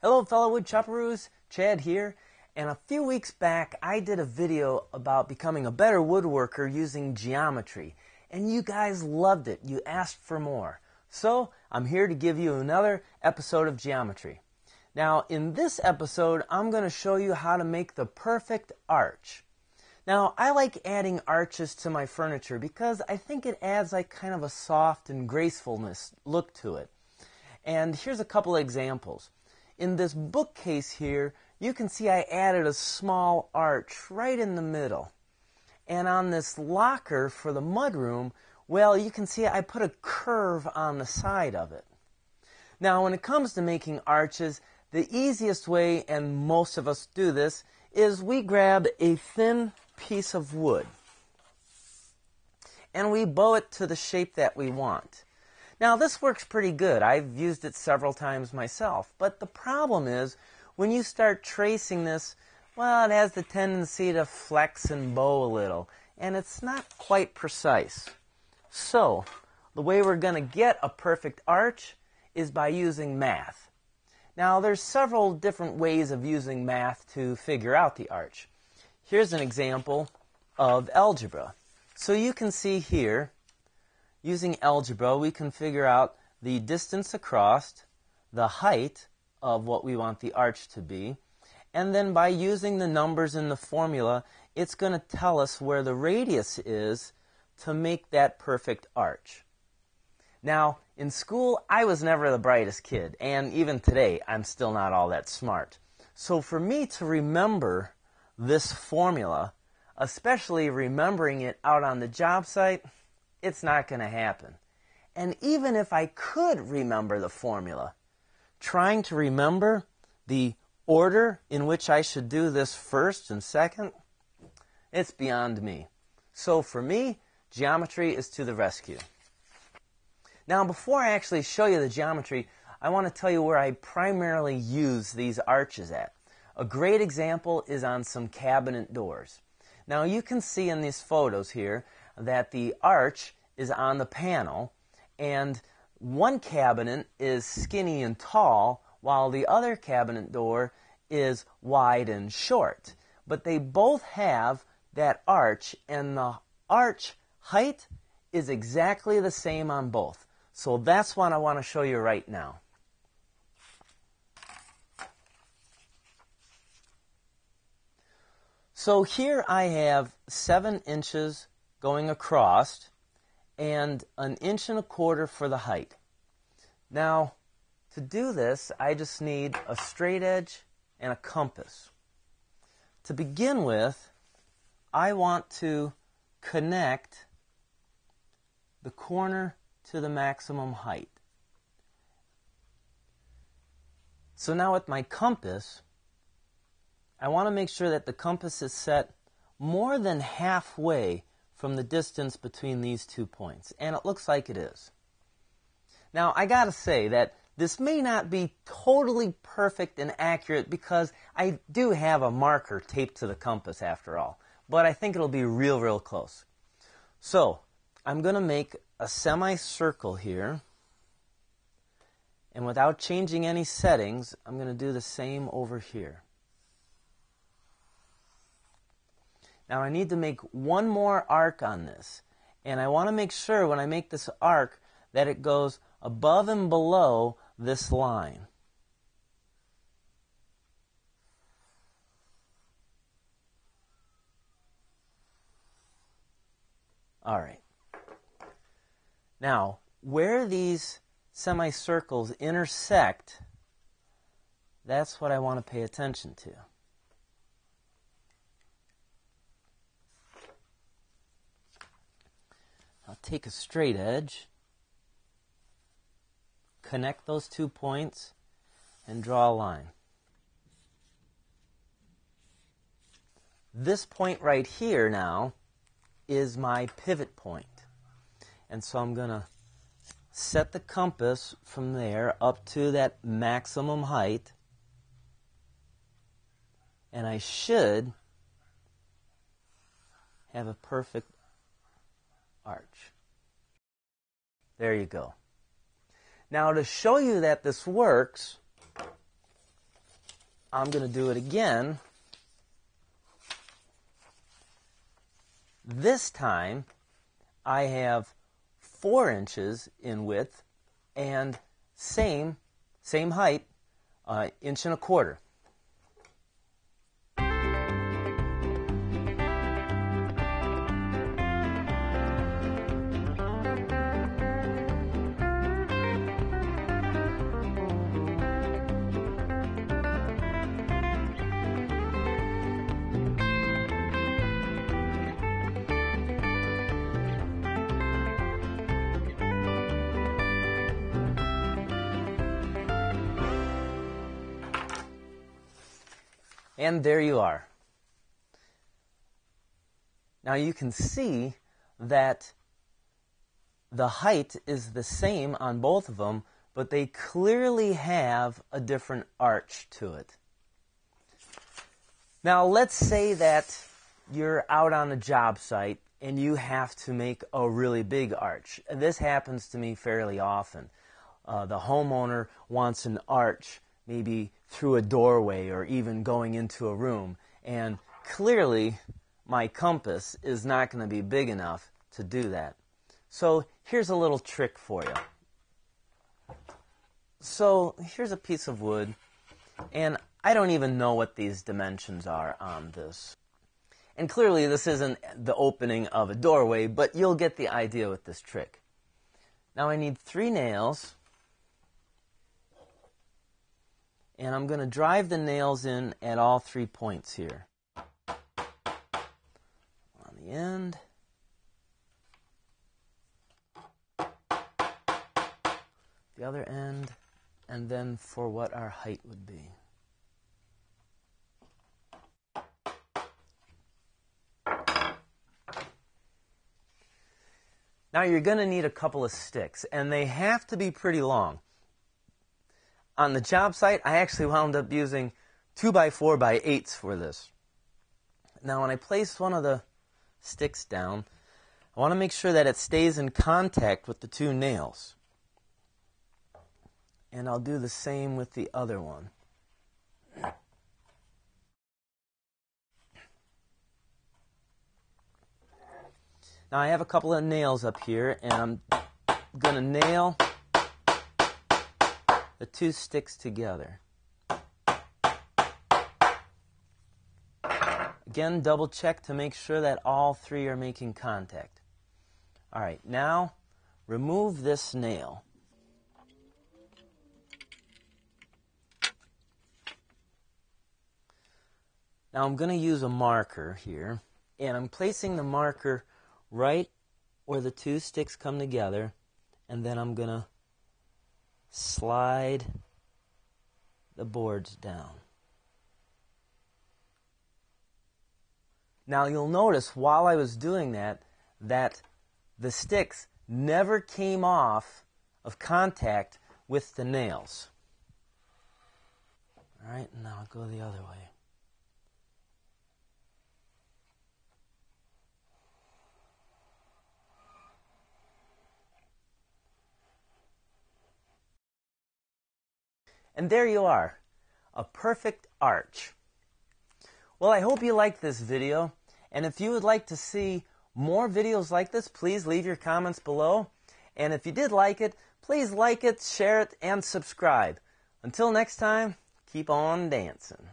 Hello fellow woodchopperoos, Chad here, and a few weeks back I did a video about becoming a better woodworker using geometry, and you guys loved it. You asked for more. So I'm here to give you another episode of geometry. Now in this episode I'm going to show you how to make the perfect arch. Now I like adding arches to my furniture because I think it adds like kind of a soft and gracefulness look to it. And here's a couple of examples. In this bookcase here, you can see I added a small arch right in the middle. And on this locker for the mudroom, well, you can see I put a curve on the side of it. Now, when it comes to making arches, the easiest way, and most of us do this, is we grab a thin piece of wood and we bow it to the shape that we want. Now this works pretty good. I've used it several times myself, but the problem is when you start tracing this, well, it has the tendency to flex and bow a little, and it's not quite precise. So the way we're going to get a perfect arch is by using math. Now there's several different ways of using math to figure out the arch. Here's an example of algebra. So you can see here, using algebra, we can figure out the distance across, the height of what we want the arch to be, and then by using the numbers in the formula, it's going to tell us where the radius is to make that perfect arch. Now, in school, I was never the brightest kid, and even today, I'm still not all that smart. So for me to remember this formula, especially remembering it out on the job site, it's not going to happen. And even if I could remember the formula, trying to remember the order in which I should do this first and second, it's beyond me. So for me, geometry is to the rescue. Now before I actually show you the geometry, I want to tell you where I primarily use these arches at. A great example is on some cabinet doors. Now you can see in these photos here that the arch is on the panel, and one cabinet is skinny and tall, while the other cabinet door is wide and short. But they both have that arch, and the arch height is exactly the same on both. So that's what I want to show you right now. So here I have 7 inches going across and 1.25 inches for the height. Now, to do this, I just need a straight edge and a compass. To begin with, I want to connect the corner to the maximum height. So now with my compass, I want to make sure that the compass is set more than halfway from the distance between these 2 points, and it looks like it is. Now, I gotta say that this may not be totally perfect and accurate because I do have a marker taped to the compass after all, but I think it'll be real close. So, I'm gonna make a semicircle here, and without changing any settings, I'm gonna do the same over here. Now I need to make one more arc on this, and I want to make sure when I make this arc that it goes above and below this line. Alright. Now, where these semicircles intersect, that's what I want to pay attention to. I'll take a straight edge, connect those 2 points, and draw a line. This point right here now is my pivot point. And so I'm going to set the compass from there up to that maximum height, and I should have a perfect arch. There you go. Now to show you that this works, I'm going to do it again. This time, I have 4 inches in width and same height, 1.25 inches. And there you are. Now you can see that the height is the same on both of them, but they clearly have a different arch to it. Now let's say that you're out on a job site and you have to make a really big arch. This happens to me fairly often. The homeowner wants an arch, maybe through a doorway or even going into a room, and clearly my compass is not going to be big enough to do that. So here's a little trick for you. So here's a piece of wood, and I don't even know what these dimensions are on this. And clearly this isn't the opening of a doorway, but you'll get the idea with this trick. Now I need 3 nails, and I'm going to drive the nails in at all 3 points here. On the end. The other end. And then for what our height would be. Now you're going to need a couple of sticks, and they have to be pretty long. On the job site, I actually wound up using 2x4x8s for this. Now when I place one of the sticks down, I want to make sure that it stays in contact with the 2 nails. And I'll do the same with the other one. Now I have a couple of nails up here, and I'm going to nail the 2 sticks together. Again, double check to make sure that all 3 are making contact. Alright, now remove this nail. Now I'm going to use a marker here, and I'm placing the marker right where the 2 sticks come together, and then I'm going to slide the boards down. Now you'll notice while I was doing that the sticks never came off of contact with the nails. Alright, now I'll go the other way. And there you are, a perfect arch. Well, I hope you liked this video, and if you would like to see more videos like this, please leave your comments below. And if you did like it, please like it, share it, and subscribe. Until next time, keep on dancing.